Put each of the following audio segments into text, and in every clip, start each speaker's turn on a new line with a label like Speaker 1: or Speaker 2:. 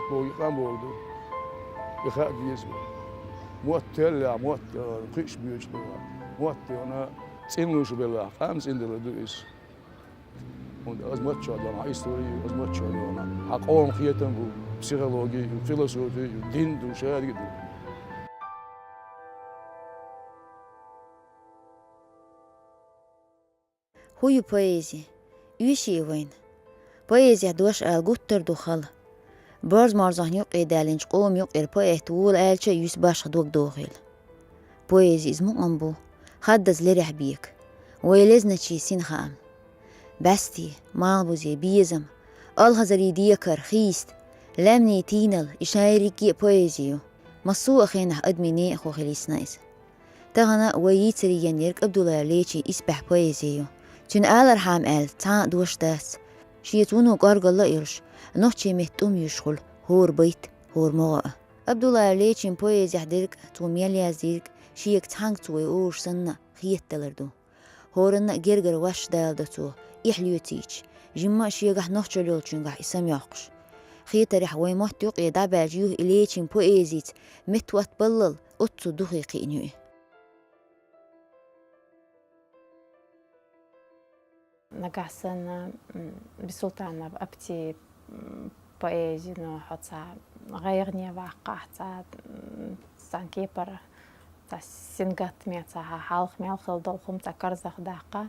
Speaker 1: موت بوي قام بودو يخاف يزبو موت تلا موت قيش بيوش بلا موت أنا سينوش بلا قام سيندلو دويس und أزمات شو أنا هيستوري أزمات شو أنا حقهم خيتهم بو بسيكولوجي وفلسفي ودين دوشات كده
Speaker 2: هوي بويزي يوشي وين بويزي دوش الجوتر دخل برز مرزان يق إدالينش قوم يق إربايت وول آلشة يوس باش خدوق دوغيل بويزي اسمه أمبو خدز لرح بيك ويلزنا شي سين خام بستي مالبوزي بيزم الهزري ديكر خيست لمني تينل إشايريكي بويزيو مصو أخينح أدمي نيخو خليس نايس تغنى ويتري ينيرك أبدولا ليشي إسبح بويزيو تون آلر حام آل تان دوش داس شيتونو قارقل لإرش نوشي مهتوم يشغل هور بيت هور موغا أبدولا ليشين بويز يحديرك تو ميليازيرك شيك تانك توي أورش سنة خيت دلردو هورنا جرجر واش دالدتو إحليوتيش جمع شيغح نوشي لولشنغح إسام يوقش خيت ريح ويموت يوق يدابع جيوه إليشين بويزيت متوات بلل أتو دقيقي إنيوي
Speaker 3: نقعسن بسلطانة بأبتي بويزي نو حتى غيرني واقع تا سانكيبر تا سنغات ميتا حالخ ميل خلدل خم تا كرزخ داقة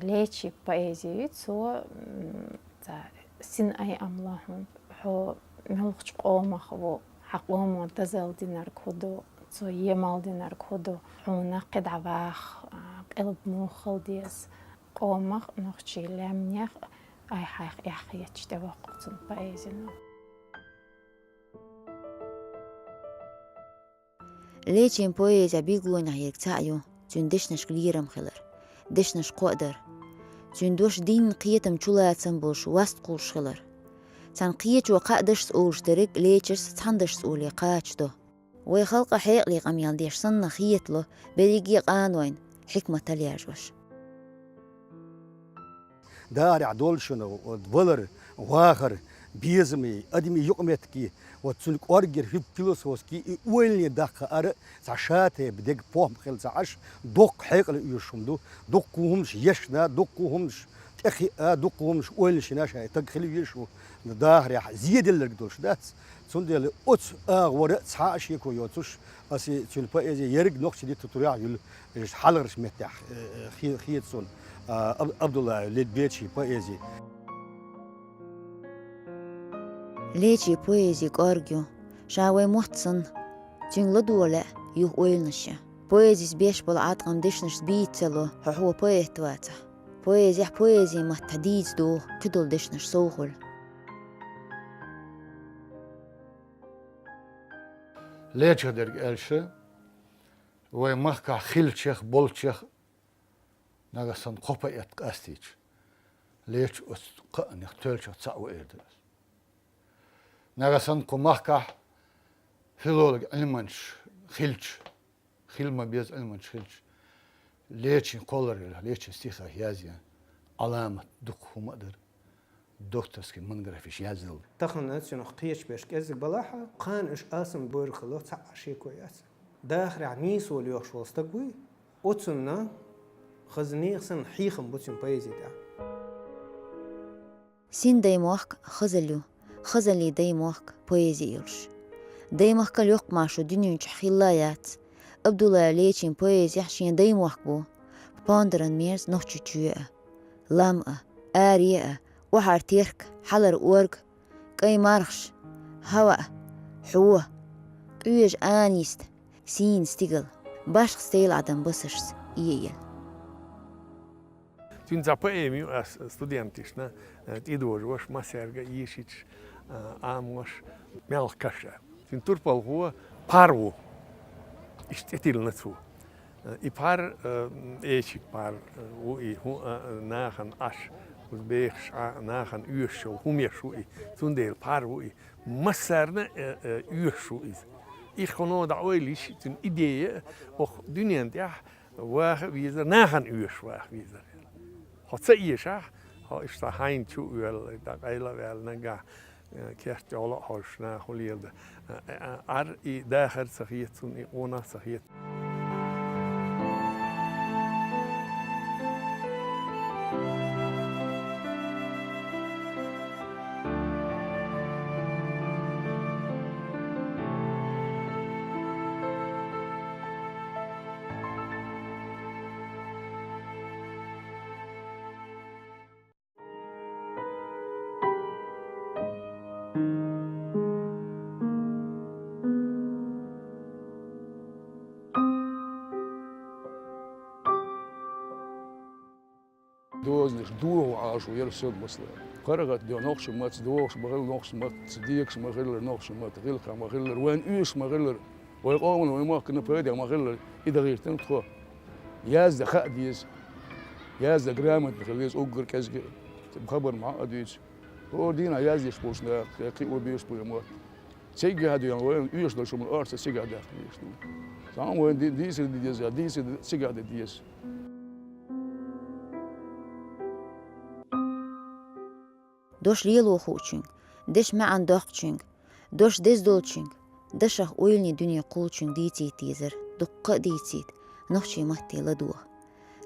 Speaker 3: ليتشي بويزي تو تا سن أي أملاهم هو ملخش قومخ و حقوم تزل دينار كودو تو يمال دينار كودو هو نقد عواخ قلب موخل ديس قومخ نخشي لامنيخ أي حيخ يحيتش توقعتن بأيزنو
Speaker 2: ليشين بويزا بيقولون هيك تاعيو تون دشنش كليرم خلر دشنش قدر تون دوش دين قيتم چولاتن بوش واست قولش خلر تان قيت وقادش سؤوش درق ليشرس تاندش سؤولي قاچ دو ويخلق حيق لي قميال ديش صن خيتلو بريقي قانوين حكمة تلياجوش
Speaker 4: دارع دولشنو ودولر واخر بيزمي ادمي يقمتكي وتسلك اورجر في فيلوسوفسكي ويلني دق ار ساشاته بدك بوم خل ساش دوق حيقل يشمدو دوقهمش يشنا دوقهمش تخي دوقهمش ويلش ناشا تدخل يشو داهر زيد اللي دولش دات سندل اوت ور تساش يكو يوتش اسي تلبا يرق نقش دي توتوريا يل حلرش متاح خيتسون عبد الله ليدبيتشي بويزي
Speaker 2: ليشي بويزي قارجو شاوي محتسن تين لدولة يوه ويلنشا بويزي بيش بالعاد قمدشنش بيتلو هو بويتواتا بويزي ما تديز دو كدول دشنش سوخل
Speaker 5: ليش هدرق ألشة ومحكا خيلشيخ بولشيخ نغسن قوبا يتقاستيج ليش قأن يختلش تسعو إيردرس نغسن قمحكا فيلولج علمانش خيلش خيل ما بيز علمانش خيلش ليش كولر ليش استيخا يازيا علامة دك هم أدر دكتورسكي منغرفيش يازل
Speaker 6: تخن نتشنو قيش بيش كزك بلاحة قان إش آسم بور خلو تعشي كويس داخل عنيس وليوش وستقوي أتسنا خزني خسن حيخم بوتشن بايزي دا
Speaker 2: سين دايموخك خزلي دايموخك بويزي يلش دايموخك اليوق ماشو دنيونش خلايات أبدولا ليشين بويزي حشين دايموخك بو باندرن ميرز نوشي تشوية لامقة آريئة وحار تيرك حلر أورق كاي مارخش هواء حوة قيوج آنيست سين ستيقل باشق ستيل عدم بسرس إيال
Speaker 7: Tun zapoemio as studentis, na, idozos, maserga, išić, amoš, melkaša. Tun turpal huo parvu, istetilnacu. I par eečik par ui hu nahan ash, uz beex nahan uuršo, humješu i tundeel parvu i masarna uuršu is. Ik gewoon dat oilish tun idee, och dunient ja, waar wie er nahan uurs waar wie er. Hat ze iesach, ha is da hein chu uel da geila wel nanga كيرت على حوشنا خليل ده عر داخل سخيت سن إقونا سخيت
Speaker 1: دوز نش دوه عاشو يرسل مثلا قرقت دي نقش مات دوش مغل نقش مات ديكس مغل نقش مات غلق مغل وين ايش مغل ويقومون وما كنا بيدي مغل اذا غير تنتخو ياز دخا ديز ياز جرامت بخليز اوجر كاز بخبر مع اديس هو دينا ياز يشبوشنا كي وبيش بيموت سيجا هادو يعني وين ايش دول شو من الارض سيجا داخل يشتو سام وين ديس ديس سيجا ديس
Speaker 2: دوش ليلو خوچينغ دش معن دوخچينغ دوش دز دولچينغ دشخ اويلني دنيا قولچينغ ديتي تيزر دقة ديتيت نوخچي مهتي لدوه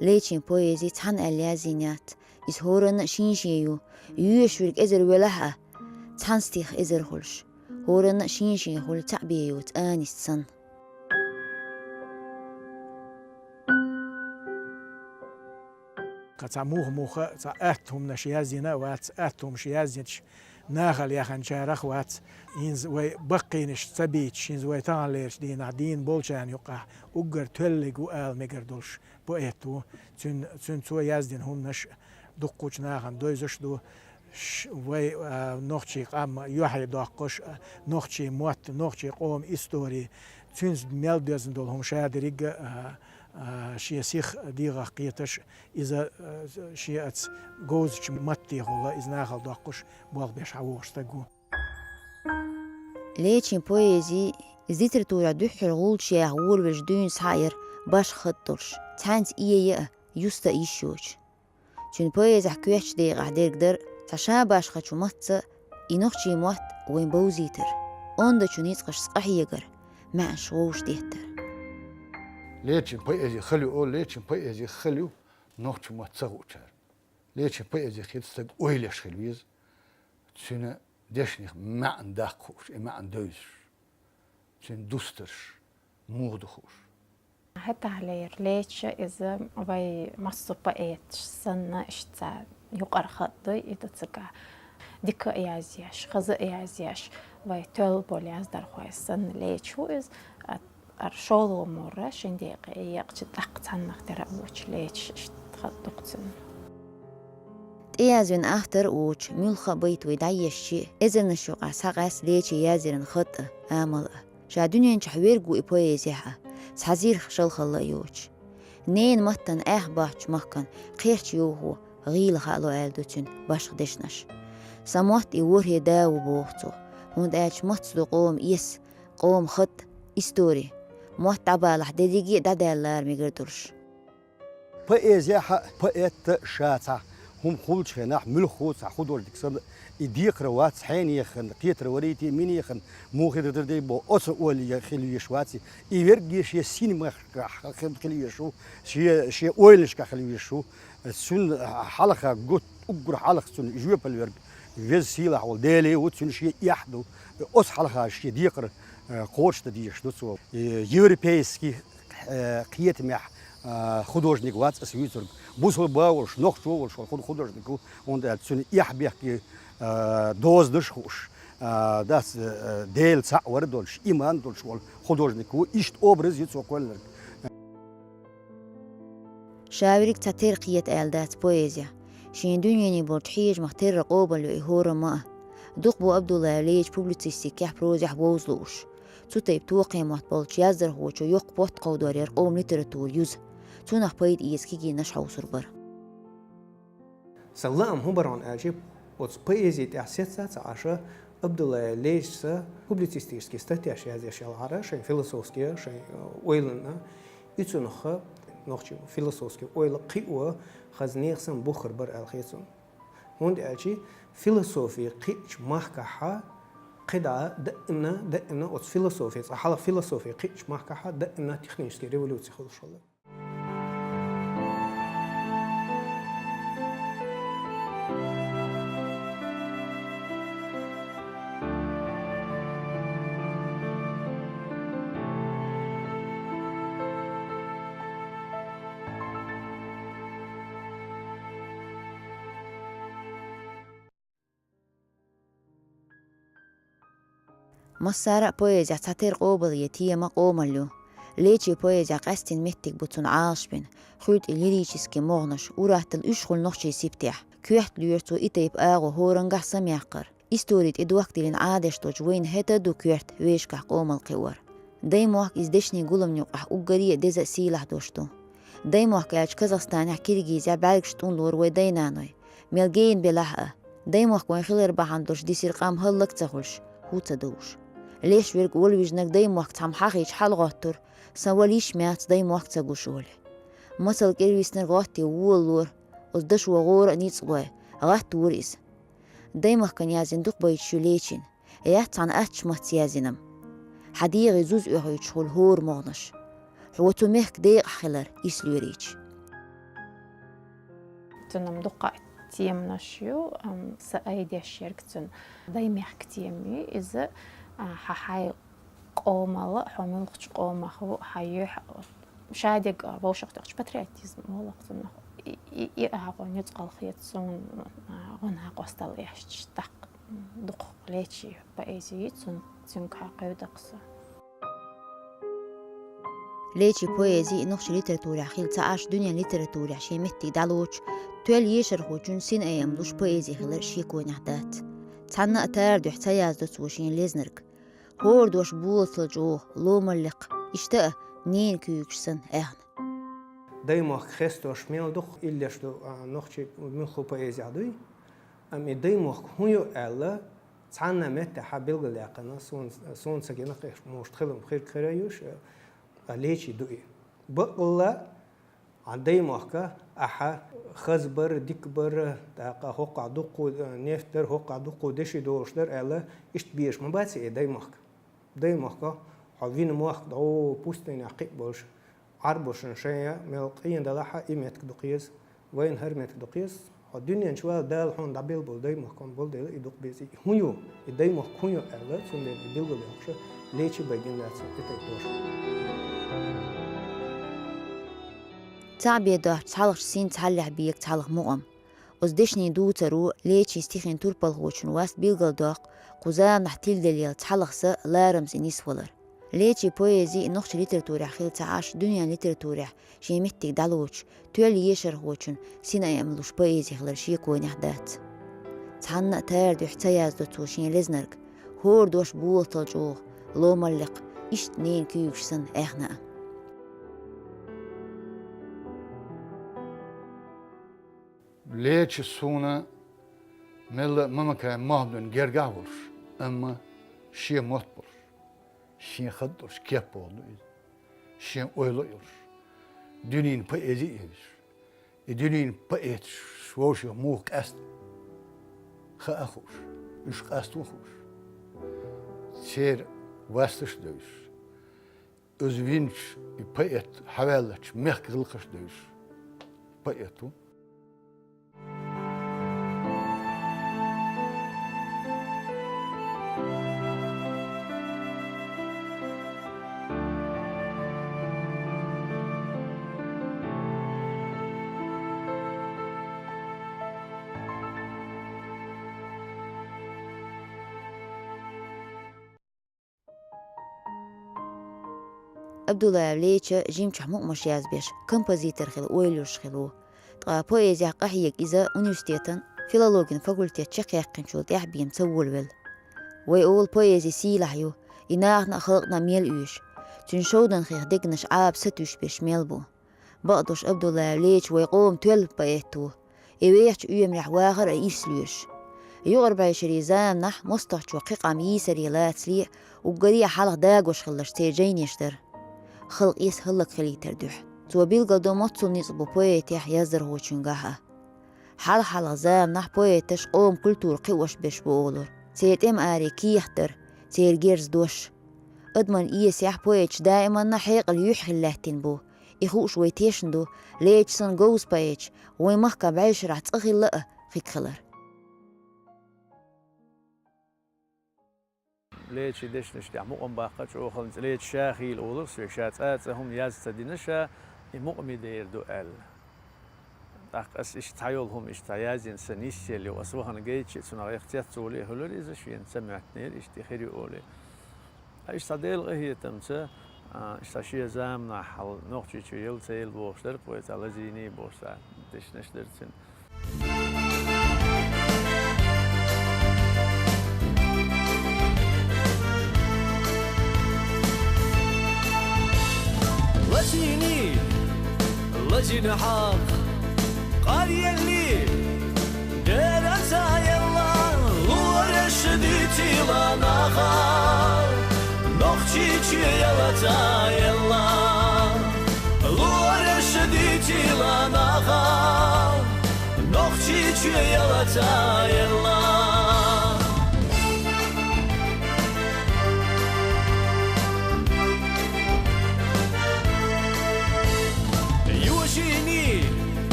Speaker 2: ليچين بويزي تحن اليازينات هورن شينشيو يوشورك ازر ولها تحنستيخ ازر خلش هورن شينشي هول تعبيو تانيست سن
Speaker 8: قطعموه موخا تأتهم نشيازينا وات أتهم شيازينش ناخل يخن شارخ وات ينز وي بقينش تبيتش ينز وي تانليرش دين عدين بولشان يقع أجر تلق وقال مقردولش بقيتو تن تو يازدين هم نش دقوش ناخن دويزش دو وي نوخشي قام يوحي داقش نوخشي موت نوخشي قوم إستوري تنز ميلدوزن دول هم شادريق شيء سيخ ديغا قيتش إذا شيء جوزش متي هلا إذا ناخل داقش بال بيش عوش تجو
Speaker 2: ليچين بويزي زيتر تورا دوح الغول شيء غول وجدون صاير باش خطرش تانت إيه يستا إيشوش چون بويزي حكيش ديغ عدير قدر تشان باش خطشو متى إنوخشي موت وين بوزيتر أندا چون يتقش صقح يقر ما شغوش ديهتر
Speaker 5: ليش بيجي خلوا ليش بيجي خلوا نوش ما تصغوشر ليش بيجي خير استق ويلش خلويز سنة دشني ما عندكوش ما عندوش سن دوسترش مودخوش
Speaker 3: حتى علير ليش إذا وي مصو بقيت سنة اشتا يقر خطي إذا تسقع ديك إيازياش خزا إيازياش وي تول بولياز در خواه سنة ليش هو إذ أرشولو مرة شنديق يقش دقتان نختار أوش ليش اشتخطقتن
Speaker 2: إيازين أختر أوش ملخا بيت ويدعيشي إذا نشوق ساقاس ليش يازيرن خطة آمل شا دنيا نشحويرقو إبويزيحا سحزير خشل خلا يوش نين متن باحش مكان خيرش يوهو غيل خالو عالدوتن باش خدشنش سموت إوري داو بوغتو هند آج متصدو قوم إيس قوم خط إستوري موت عبالح ديجي دادالار ميقردرش
Speaker 4: بأزيحة بأت شاتا هم خلش نح ملخوت خدور دكسر يديق روات حين يخن قيت روريتي مين يخن مو خدر دردي بو أسر أول يخلو يشواتي يورجي شيء سينما خلو يشو شيء أولش كخلو يشو سن حلقة قط أجر حلقة سن جوب الورج فيز سيلا أول دالي وتسن شيء يحدو أس حلقة شيء ديقر قوش تديش دوتسو يوريبيسكي قيت مح خدوجنيك وات اسويتر بوسل باولش نوخشولش خدوجنيكو und تسن يحبيك دوز دشخوش das ديل سا وردولش إيمان دولش خدوجنيكو إشت أوبرز يتسو كولر
Speaker 2: شاوريك تاتير قيت آلدات بويزيا شين دنياني بورتحيج مختار رقوبة لإهورة ما دقبو عبد الله ليج بوبليتسيستي كح بروزيح بوزلوش تطيب توقي محتبالش يازدر هوچو يوق بوت قودار يرقوم لتراتور يوز تونح بايد إيسكيجي نشحو سربر
Speaker 6: سلام هو بران أجيب وتس بيزي تأسيسات عشان عبد الله ليج سا بوبليتسيستي ستاتي أشياء زي أشياء العرا شيء فيلسوفسكي شيء ويلنا يتونخ نوخشي فيلسوفسكي ويل قيوة خزنيخ سن بخر بر الخيسون هون أشي فيلسوفي قيش محكحة قدا دقنا أو فيلسوفي صح فيلسوفي قيش محكحة دقنا تكنيسكي ريفولوسي خلص الله
Speaker 2: مسارة بويزيا تاتير قوبل يتيما قوملو ليتشي بويزيا قاستين متك بوتون عاشبين خيط الليريشيسكي مغنش ورات الاشغل نخشي سيبتيح كيحت ليرتو إتايب آغو هورنغح سميقر استوريت إدوقت لين عادشتوج وين هتا دو كيحت ويشكح قوم القوار دايموحك إزدشني قولم نيوقح أقرية ديزا سيلح دوشتو دايموحك ياج كازاستانيح كيرجيزيا بالكشتون لور ويداينانوي ميلجين بلاحقة دايموحك وين خلير بحندوش دي سيرقام هلق تغلش هو تدوش ليش ورق ولوجنك دايم وقت هم حقيش حال غاتر سواليش مات دايم وقت تقوشول مثل كيرويسنر غاتي وولور وزدش وغور نيت غوي غات وريس دايم كان يازن دوق بايتشو ليشين ايات عن اتش مات يازنم حديغي زوز اغيتش خول هور مغنش حوتو ميخك ديق خلر يسلوريش
Speaker 3: تنم دقة تيم نشيو سأيدي الشركة دايم يحكتيمي إذا ححاي قومة حمل خش قومة هو حيح شادق بوشق تقش باترياتيزم والله قصنا يأهقون يتقل خيتون غنها قستل يحش تق دق ليتشي بأيزي تنك حقيو دقصة
Speaker 2: ليتشي بويزي نخش ليتراتوريا خيل تعاش دنيا ليتراتوريا شي متي دالوش توال يشرحو جنسين أيام دوش بويزي خلر شيكو نحدات تحنا أتار دو احتياز دو توشين ليزنرك هور دوش بوصل جوه لو ملق اشتاق نين كيوكسن اهن
Speaker 6: دايما خستوش ميل دوخ إليش دو نخشي من خو بويزي عدوي أمي دايما هيو ألا تحنا متى حبيل غلاقنا سون سجينا قيش مشتخلهم خير كريوش ليشي دوي بقلا عندي محكا أحا خزبر ديكبر تاقا هوقع دوقو نفتر هوقع دوقو دشي دوشتر ألا إشت بيش مباتي داي محكا حوين محك دعو بوستين عقيق بوش عربوش نشايا ملقين دلاحا إيمتك دوقيس وين هرمتك دوقيس الدنيا نشوال دال حون دابيل بول داي محكم بول دايلا إدوق بيزي هنيو داي محك هنيو ألا سون دايلا بيلغو ليوكشا ليشي بايدين لاتسو إتاك دوش
Speaker 2: تعبي دار تعلق سين تعلق بيك تعلق مقام وزدشني دو ترو ليتشي ستيخين توربال غوشن واست بيلغل داق قزام نحتيل دليل تعلق سا لارمز إنيس ولر ليتشي بويزي نخش ليتراتوريا خيل تعاش دنيا ليتراتوريا شي متك دالوش تولي يشر غوشن سين أياملوش بويزي خلر شيكو نحدات تحنا تار دو احتياز دو توشين لزنرك هور دوش بوطل جوه لو ملق إشت نين كيوكسن احنا
Speaker 5: ليش السونا ملا ماما كان مهدن جرجعوش أما شيء مطبر شيء خدوش كيف بولو شيء أولوش دنين بأزيش دنين بأت شوش موك أست خأخوش مش أستوخوش سير واستش دوش أزوينش بأت حوالش مخ غلقش دوش بأتو
Speaker 2: عبدالله ليتشا جيم تحمق مش يازبيش كومبوزيتر خل ويلوش خلو تقا بويزيا قحيك إذا أونيفرسيتن فيلولوجين فاكولتيا تشقيقن شول تحبيم تسولول ويقول بويزي سيلاحيو إناغنا خلقنا ميل إيش تنشودن خيخ دقنش عاب ستوش بيش ميلبو بقدوش عبدالله ليتش ويقوم تول بايتو إيويحش إيمرح واخر إيسلوش يغرب عشري زام نح مستحش وقيقا ميسري لاتسلي وقريا حلق داقوش خلش تيجين يشتر خلق يس هلق خلي تردوح تو بيلغا دو مطسو نيصبو بويتيح يزر هو چنگاها حل زام نح بويتش قوم كلتور قوش بش بولور سيت ام آري كيحتر سير جيرز دوش أضمن إيس يح بويتش دائما نحيق اليوح اللهتين بو إخوش ويتيشندو ليتش سن جوز بايتش ويمحكا بعيش رح تأخي اللقة فيك خلر
Speaker 9: ليتش دشنش دع مقم باقتش أوخلنز ليتش شاخي الأولر سويشات هم ياز تدينشا مقمي دير دوال أس إشتعيولهم إشتعيازين سنيسي اللي وأسوهن جيتش سنغ اختيات تولي هلول إذا شوين سمعتنير إشتخيري أولي إشتعديل غهية تمسا إشتعشي زامنا حل نوختي تشيل تيل بوشتر بويت على زيني بوشتر دشنش درتن
Speaker 10: لجيني لجين حق قرية اللي درسا يلا ورشدتي لنا خال نخشيك يلا تا يلا ورشدتي لنا خال نخشيك يلا تا يلا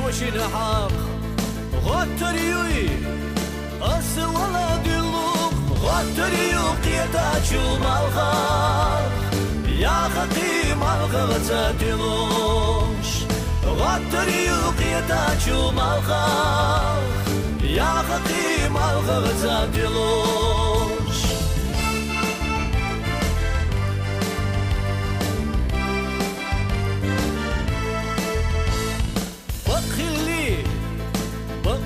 Speaker 10: يوشين حق غطريوي أسولا دلوك غطريو قيتا شو مالخاق يا خطي مالخغتا دلوش غطريو قيتا شو مالخاق يا خطي مالخغتا دلوش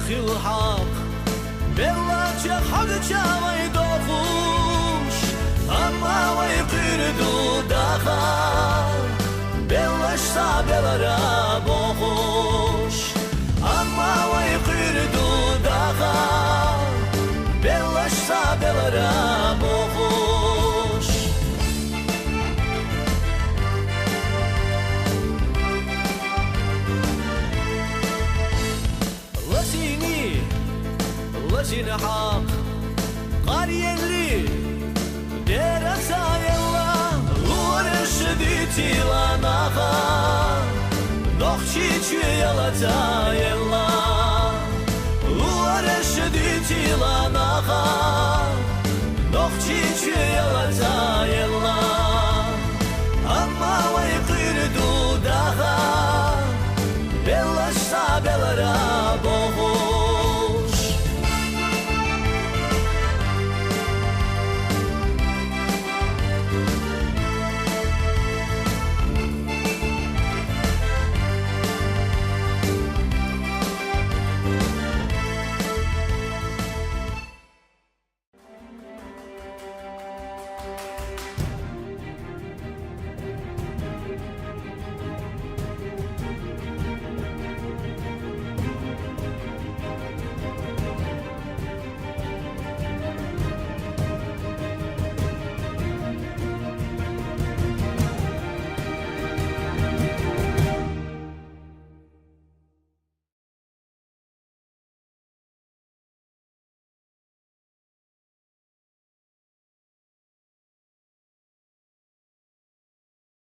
Speaker 10: بخي الحق بلا حق جاوي دوخوش أما ويقردو داخل بلا شتا بلا رابوخوش أما ويقردو داخل بلا شتا بلا رابوخوش لجين حق قرية اللي درسا يلا ورشدتي لنا خال نخشيك يلا تا يلا ورشدتي لنا خال نخشيك يلا تا يلا